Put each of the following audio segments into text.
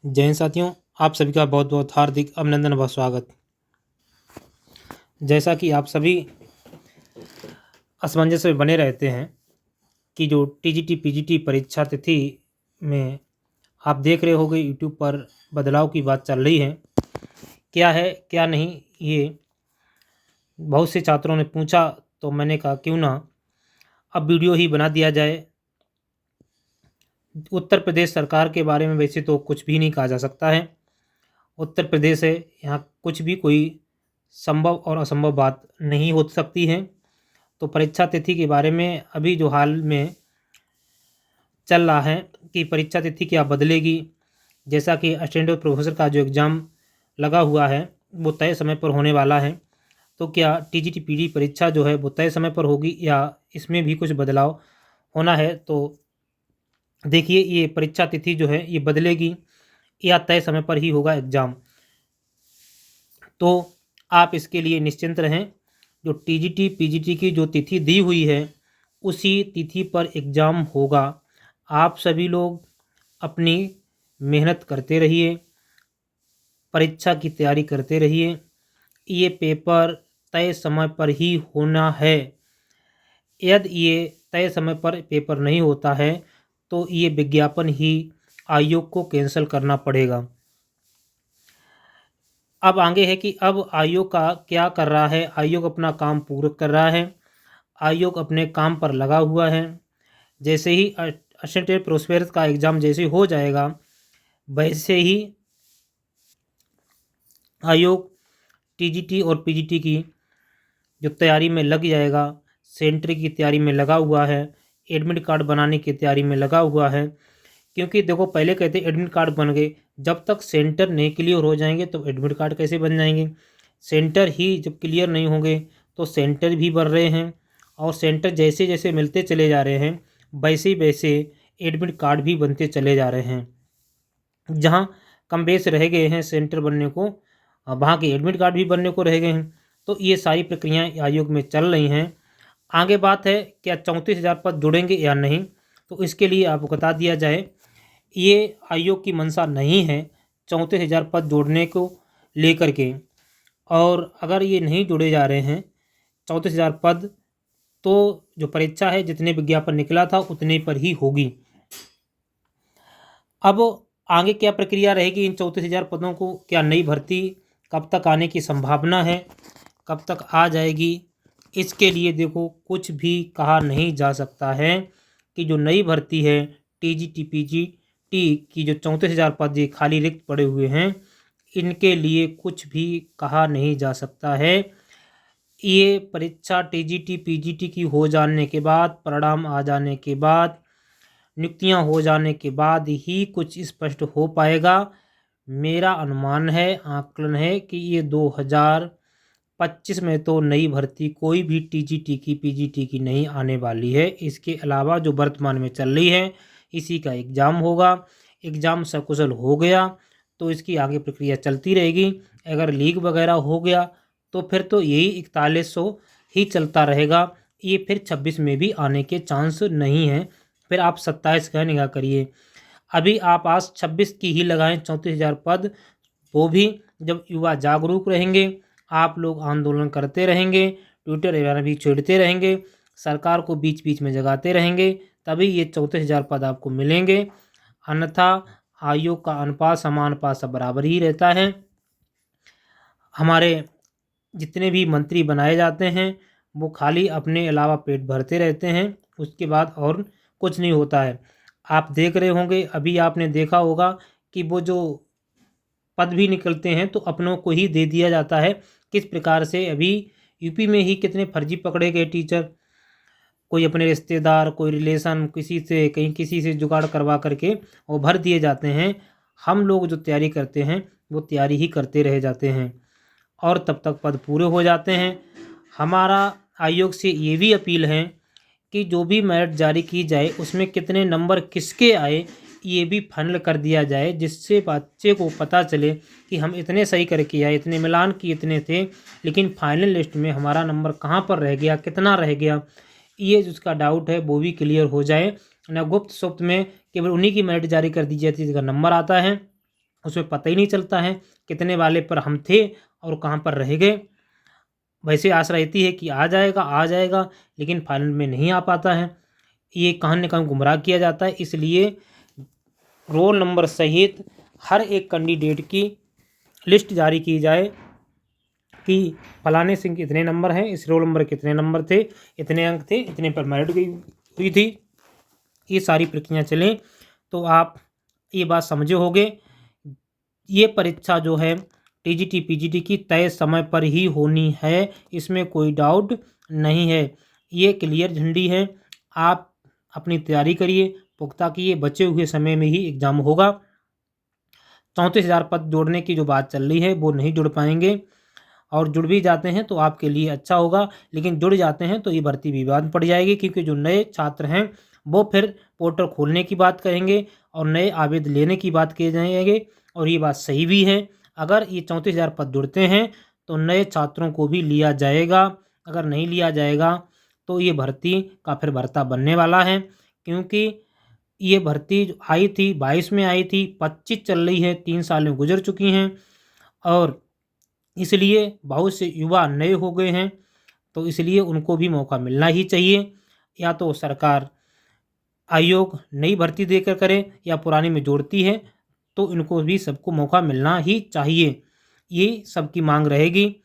जय हिंद साथियों, आप सभी का बहुत बहुत हार्दिक अभिनंदन व स्वागत। जैसा कि आप सभी असमंजस में बने रहते हैं कि जो टीजीटी पीजीटी परीक्षा तिथि में आप देख रहे होंगे यूट्यूब पर बदलाव की बात चल रही है। क्या है क्या नहीं, ये बहुत से छात्रों ने पूछा, तो मैंने कहा क्यों ना अब वीडियो ही बना दिया जाए। उत्तर प्रदेश सरकार के बारे में वैसे तो कुछ भी नहीं कहा जा सकता है। उत्तर प्रदेश है, यहाँ कुछ भी कोई संभव और असंभव बात नहीं हो सकती है। तो परीक्षा तिथि के बारे में अभी जो हाल में चल रहा है कि परीक्षा तिथि क्या बदलेगी, जैसा कि असिस्टेंट प्रोफेसर का जो एग्ज़ाम लगा हुआ है वो तय समय पर होने वाला है। तो क्या टीजीटी पीजी परीक्षा जो है वो तय समय पर होगी या इसमें भी कुछ बदलाव होना है। तो देखिए, ये परीक्षा तिथि जो है ये बदलेगी या तय समय पर ही होगा एग्ज़ाम। तो आप इसके लिए निश्चिंत रहें। जो टीजीटी पीजीटी की जो तिथि दी हुई है उसी तिथि पर एग्ज़ाम होगा। आप सभी लोग अपनी मेहनत करते रहिए, परीक्षा की तैयारी करते रहिए। ये पेपर तय समय पर ही होना है। यदि ये तय समय पर पेपर नहीं होता है तो ये विज्ञापन ही आयोग को कैंसिल करना पड़ेगा। अब आगे है कि अब आयोग का क्या कर रहा है। आयोग अपना काम पूरा कर रहा है। आयोग अपने काम पर लगा हुआ है। जैसे ही असिस्टेंट प्रोफेसर का एग्ज़ाम जैसे हो जाएगा वैसे ही आयोग टीजीटी और पीजीटी की जो तैयारी में लग जाएगा। सेंटर की तैयारी में लगा हुआ है, एडमिट कार्ड बनाने की तैयारी में लगा हुआ है। क्योंकि देखो, पहले कहते एडमिट कार्ड बन गए, जब तक सेंटर नहीं क्लियर हो जाएंगे तो एडमिट कार्ड कैसे बन जाएंगे। सेंटर ही जब क्लियर नहीं होंगे तो सेंटर भी बढ़ रहे हैं, और सेंटर जैसे जैसे मिलते चले जा रहे हैं वैसे वैसे एडमिट कार्ड भी बनते चले जा रहे हैं। जहाँ कम बेस रह गए हैं सेंटर बनने को, वहाँ के एडमिट कार्ड भी बनने को रह गए हैं। तो ये सारी प्रक्रियाएँ आयोग में चल रही हैं। आगे बात है क्या 34,000 पद जुड़ेंगे या नहीं। तो इसके लिए आपको बता दिया जाए, ये आयोग की मंशा नहीं है 34,000 पद जोड़ने को लेकर के। और अगर ये नहीं जुड़े जा रहे हैं 34,000 पद, तो जो परीक्षा है जितने विज्ञापन निकला था उतने पर ही होगी। अब आगे क्या प्रक्रिया रहेगी इन 34,000 पदों को, क्या नई भर्ती कब तक आने की संभावना है, कब तक आ जाएगी, इसके लिए देखो कुछ भी कहा नहीं जा सकता है। कि जो नई भर्ती है टीजीटी पीजीटी की जो 34,000 पद ये खाली रिक्त पड़े हुए हैं, इनके लिए कुछ भी कहा नहीं जा सकता है। ये परीक्षा टीजीटी पीजीटी की हो जाने के बाद, परिणाम आ जाने के बाद, नियुक्तियां हो जाने के बाद ही कुछ स्पष्ट हो पाएगा। मेरा अनुमान है, आकलन है कि ये 2025 में तो नई भर्ती कोई भी टीजीटी की पीजीटी की नहीं आने वाली है। इसके अलावा जो वर्तमान में चल रही है इसी का एग्ज़ाम होगा। एग्ज़ाम सकुशल हो गया तो इसकी आगे प्रक्रिया चलती रहेगी। अगर लीक वगैरह हो गया तो फिर तो यही 4100 ही चलता रहेगा। ये फिर 26 में भी आने के चांस नहीं हैं। फिर आप 27 का निगाह करिए। अभी आप आज 26 की ही लगाएं 34,000 पद, वो भी जब युवा जागरूक रहेंगे, आप लोग आंदोलन करते रहेंगे, ट्विटर वगैरह भी छेड़ते रहेंगे, सरकार को बीच बीच में जगाते रहेंगे, तभी ये 34,000 पद आपको मिलेंगे। अन्यथा आयोग का अनुपात समानुपात सब बराबर ही रहता है। हमारे जितने भी मंत्री बनाए जाते हैं वो खाली अपने अलावा पेट भरते रहते हैं, उसके बाद और कुछ नहीं होता है। आप देख रहे होंगे, अभी आपने देखा होगा कि वो जो पद भी निकलते हैं तो अपनों को ही दे दिया जाता है। किस प्रकार से अभी यूपी में ही कितने फर्जी पकड़े गए टीचर, कोई अपने रिश्तेदार, कोई रिलेशन, किसी से कहीं किसी से जुगाड़ करवा करके वो भर दिए जाते हैं। हम लोग जो तैयारी करते हैं वो तैयारी ही करते रह जाते हैं और तब तक पद पूरे हो जाते हैं। हमारा आयोग से ये भी अपील है कि जो भी मेरिट जारी की जाए उसमें कितने नंबर किसके आए ये भी फाइनल कर दिया जाए, जिससे बच्चे को पता चले कि हम इतने सही करके आए, इतने मिलान की इतने थे, लेकिन फाइनल लिस्ट में हमारा नंबर कहाँ पर रह गया, कितना रह गया, ये जिसका डाउट है वो भी क्लियर हो जाए। ना गुप्त सुप्त में केवल उन्हीं की मेरिट जारी कर दी जाती है जिसका नंबर आता है, उसमें पता ही नहीं चलता है कितने वाले पर हम थे और कहाँ पर रह गए। वैसे आस रहती है कि आ जाएगा, लेकिन फाइनल में नहीं आ पाता है। ये कहाँ न कहाँ गुमराह किया जाता है। इसलिए रोल नंबर सहित हर एक कैंडिडेट की लिस्ट जारी की जाए कि फलाने सिंह के इतने नंबर हैं, इस रोल नंबर के इतने नंबर थे, इतने अंक थे, इतने पर मेरिट गई हुई थी। ये सारी प्रक्रिया चलें तो आप ये बात समझे होंगे। ये परीक्षा जो है टीजीटी पीजीटी की तय समय पर ही होनी है, इसमें कोई डाउट नहीं है। ये क्लियर झंडी है। आप अपनी तैयारी करिए, पुख्ता किए, बचे हुए समय में ही एग्ज़ाम होगा। 34,000 पद जोड़ने की जो बात चल रही है वो नहीं जुड़ पाएंगे, और जुड़ भी जाते हैं तो आपके लिए अच्छा होगा, लेकिन जुड़ जाते हैं तो ये भर्ती विवाद में पड़ जाएगी, क्योंकि जो नए छात्र हैं वो फिर पोर्टल खोलने की बात कहेंगे और नए आवेदन लेने की बात किए जाएंगे। और ये बात सही भी है। अगर ये 34,000 पद जुड़ते हैं तो नए छात्रों को भी लिया जाएगा। अगर नहीं लिया जाएगा तो ये भर्ती का फिर भर्ता बनने वाला है, क्योंकि ये भर्ती जो आई थी 22 में आई थी, 25 चल रही है, 3 सालें गुजर चुकी हैं, और इसलिए बहुत से युवा नए हो गए हैं। तो इसलिए उनको भी मौका मिलना ही चाहिए। या तो सरकार आयोग नई भर्ती देकर करे या पुरानी में जोड़ती है, तो इनको भी सबको मौका मिलना ही चाहिए। ये सबकी मांग रहेगी।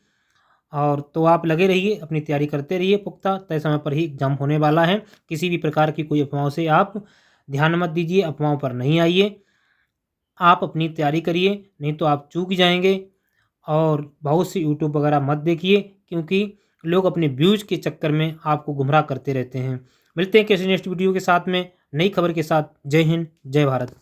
और तो आप लगे रहिए, अपनी तैयारी करते रहिए पुख्ता। तय समय पर ही एग्ज़ाम होने वाला है। किसी भी प्रकार की कोई अफवाहों से आप ध्यान मत दीजिए, अफवाहों पर नहीं आइए। आप अपनी तैयारी करिए, नहीं तो आप चूक जाएंगे। और बहुत सी यूट्यूब वगैरह मत देखिए, क्योंकि लोग अपने व्यूज़ के चक्कर में आपको गुमराह करते रहते हैं। मिलते हैं किसी नेक्स्ट वीडियो के साथ में, नई खबर के साथ। जय हिंद, जय भारत।